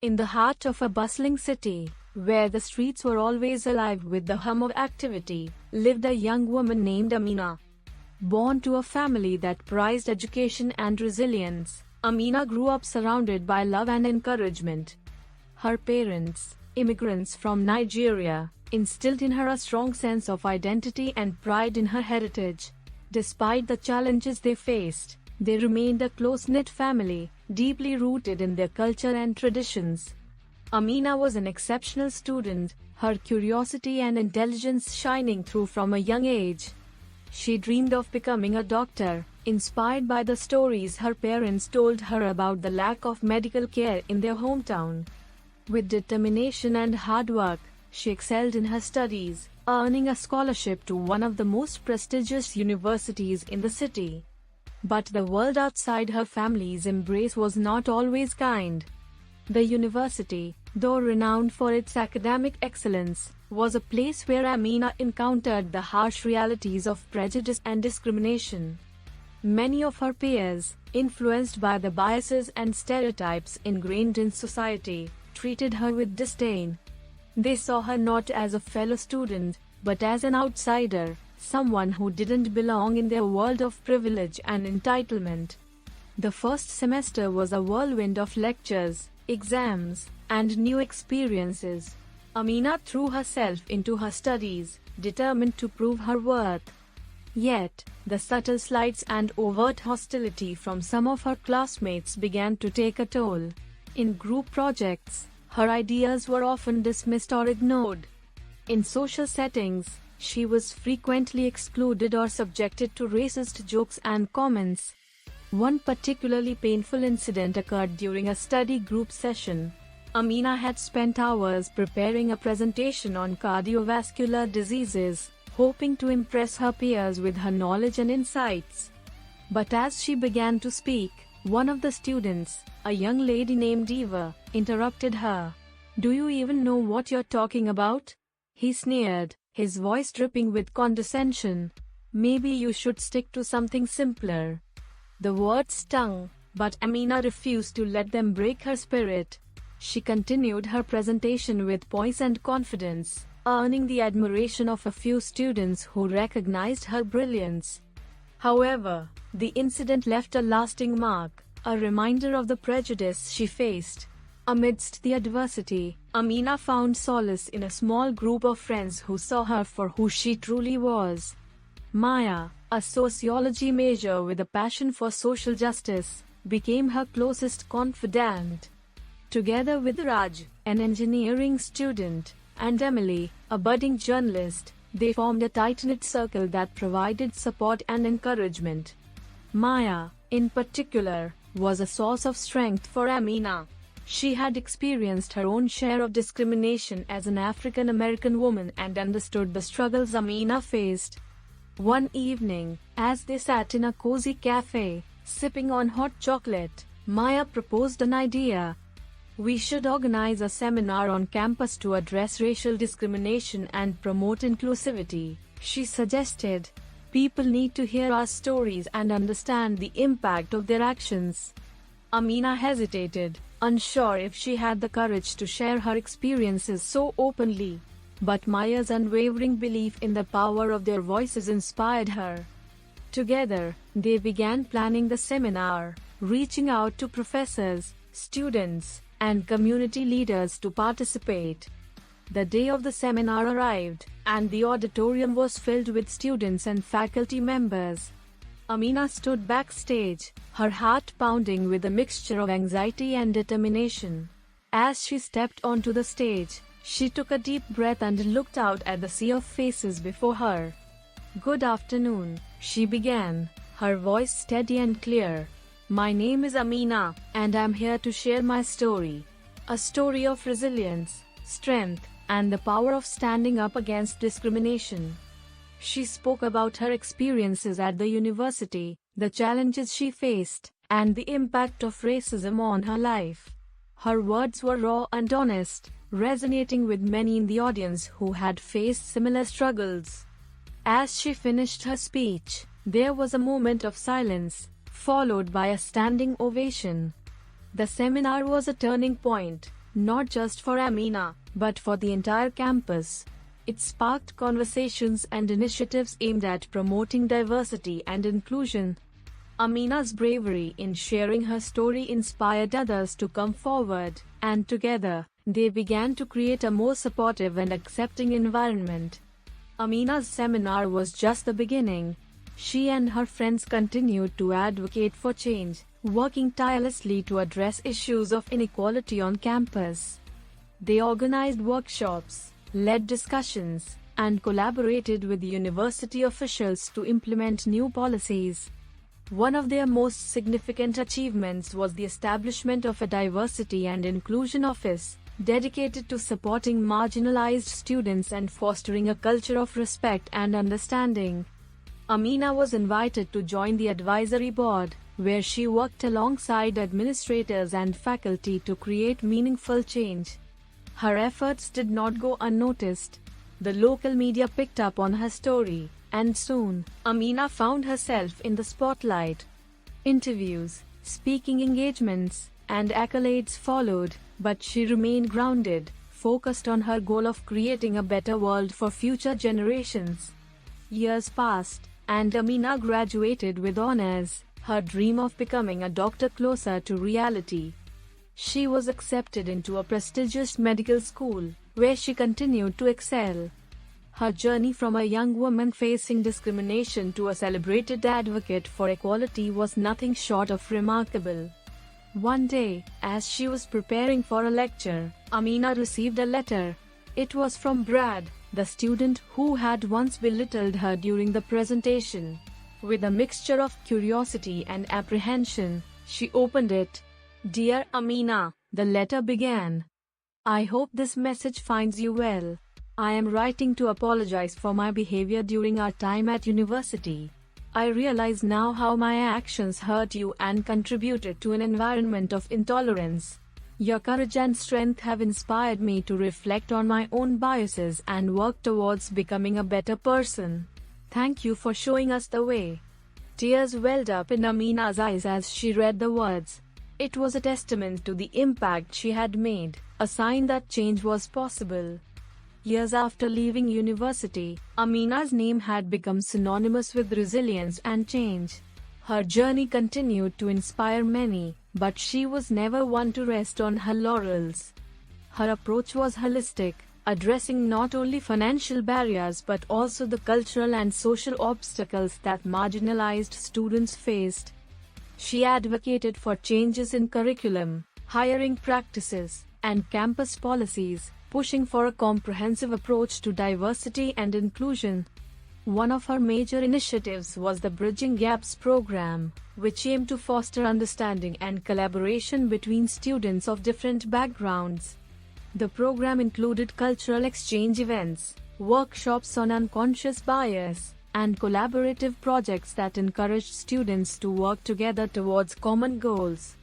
In the heart of a bustling city, where the streets were always alive with the hum of activity, lived a young woman named Amina. Born to a family that prized education and resilience, Amina grew up surrounded by love and encouragement. Her parents, immigrants from Nigeria, instilled in her a strong sense of identity and pride in her heritage. Despite the challenges they faced, they remained a close-knit family, deeply rooted in their culture and traditions. Amina was an exceptional student, her curiosity and intelligence shining through from a young age. She dreamed of becoming a doctor, inspired by the stories her parents told her about the lack of medical care in their hometown. With determination and hard work, she excelled in her studies, earning a scholarship to one of the most prestigious universities in the city. But the world outside her family's embrace was not always kind. The university, though renowned for its academic excellence, was a place where Amina encountered the harsh realities of prejudice and discrimination. Many of her peers, influenced by the biases and stereotypes ingrained in society, treated her with disdain. They saw her not as a fellow student, but as an outsider, someone who didn't belong in their world of privilege and entitlement. The first semester was a whirlwind of lectures, exams, and new experiences. Amina threw herself into her studies, determined to prove her worth. Yet, the subtle slights and overt hostility from some of her classmates began to take a toll. In group projects, her ideas were often dismissed or ignored. In social settings, she was frequently excluded or subjected to racist jokes and comments. One particularly painful incident occurred during a study group session. Amina had spent hours preparing a presentation on cardiovascular diseases, hoping to impress her peers with her knowledge and insights. But as she began to speak, one of the students, a young lady named Eva, interrupted her. "Do you even know what you're talking about?" he sneered, his voice dripping with condescension. "Maybe you should stick to something simpler." The words stung, but Amina refused to let them break her spirit. She continued her presentation with poise and confidence, earning the admiration of a few students who recognized her brilliance. However, the incident left a lasting mark, a reminder of the prejudice she faced. Amidst the adversity, Amina found solace in a small group of friends who saw her for who she truly was. Maya, a sociology major with a passion for social justice, became her closest confidant. Together with Raj, an engineering student, and Emily, a budding journalist, they formed a tight-knit circle that provided support and encouragement. Maya, in particular, was a source of strength for Amina. She had experienced her own share of discrimination as an African American woman and understood the struggles Amina faced. One evening, as they sat in a cozy cafe, sipping on hot chocolate, Maya proposed an idea. "We should organize a seminar on campus to address racial discrimination and promote inclusivity," she suggested. "People need to hear our stories and understand the impact of their actions." Amina hesitated, unsure if she had the courage to share her experiences so openly. But Maya's unwavering belief in the power of their voices inspired her. Together, they began planning the seminar, reaching out to professors, students, and community leaders to participate. The day of the seminar arrived, and the auditorium was filled with students and faculty members. Amina stood backstage, her heart pounding with a mixture of anxiety and determination. As she stepped onto the stage, she took a deep breath and looked out at the sea of faces before her. "Good afternoon," she began, her voice steady and clear. "My name is Amina, and I'm here to share my story. A story of resilience, strength, and the power of standing up against discrimination." She spoke about her experiences at the university, the challenges she faced, and the impact of racism on her life. Her words were raw and honest, resonating with many in the audience who had faced similar struggles. As she finished her speech, there was a moment of silence, followed by a standing ovation. The seminar was a turning point, not just for Amina, but for the entire campus. It sparked conversations and initiatives aimed at promoting diversity and inclusion. Amina's bravery in sharing her story inspired others to come forward, and together, they began to create a more supportive and accepting environment. Amina's seminar was just the beginning. She and her friends continued to advocate for change, working tirelessly to address issues of inequality on campus. They organized workshops, led discussions, and collaborated with university officials to implement new policies. One of their most significant achievements was the establishment of a Diversity and Inclusion Office, dedicated to supporting marginalized students and fostering a culture of respect and understanding. Amina was invited to join the advisory board, where she worked alongside administrators and faculty to create meaningful change. Her efforts did not go unnoticed. The local media picked up on her story, and soon, Amina found herself in the spotlight. Interviews, speaking engagements, and accolades followed, but she remained grounded, focused on her goal of creating a better world for future generations. Years passed, and Amina graduated with honors, her dream of becoming a doctor closer to reality. She was accepted into a prestigious medical school, where she continued to excel. Her journey from a young woman facing discrimination to a celebrated advocate for equality was nothing short of remarkable. One day, as she was preparing for a lecture, Amina received a letter. It was from Brad, the student who had once belittled her during the presentation. With a mixture of curiosity and apprehension, she opened it. "Dear Amina," the letter began. "I hope this message finds you well. I am writing to apologize for my behavior during our time at university. I realize now how my actions hurt you and contributed to an environment of intolerance. Your courage and strength have inspired me to reflect on my own biases and work towards becoming a better person. Thank you for showing us the way." Tears welled up in Amina's eyes as she read the words. It was a testament to the impact she had made, a sign that change was possible. Years after leaving university, Amina's name had become synonymous with resilience and change. Her journey continued to inspire many, but she was never one to rest on her laurels. Her approach was holistic, addressing not only financial barriers but also the cultural and social obstacles that marginalized students faced. She advocated for changes in curriculum, hiring practices, and campus policies, pushing for a comprehensive approach to diversity and inclusion. One of her major initiatives was the Bridging Gaps program, which aimed to foster understanding and collaboration between students of different backgrounds. The program included cultural exchange events, workshops on unconscious bias, and collaborative projects that encouraged students to work together towards common goals.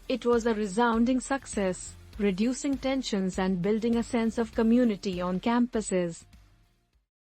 It was a resounding success, reducing tensions and building a sense of community on campuses.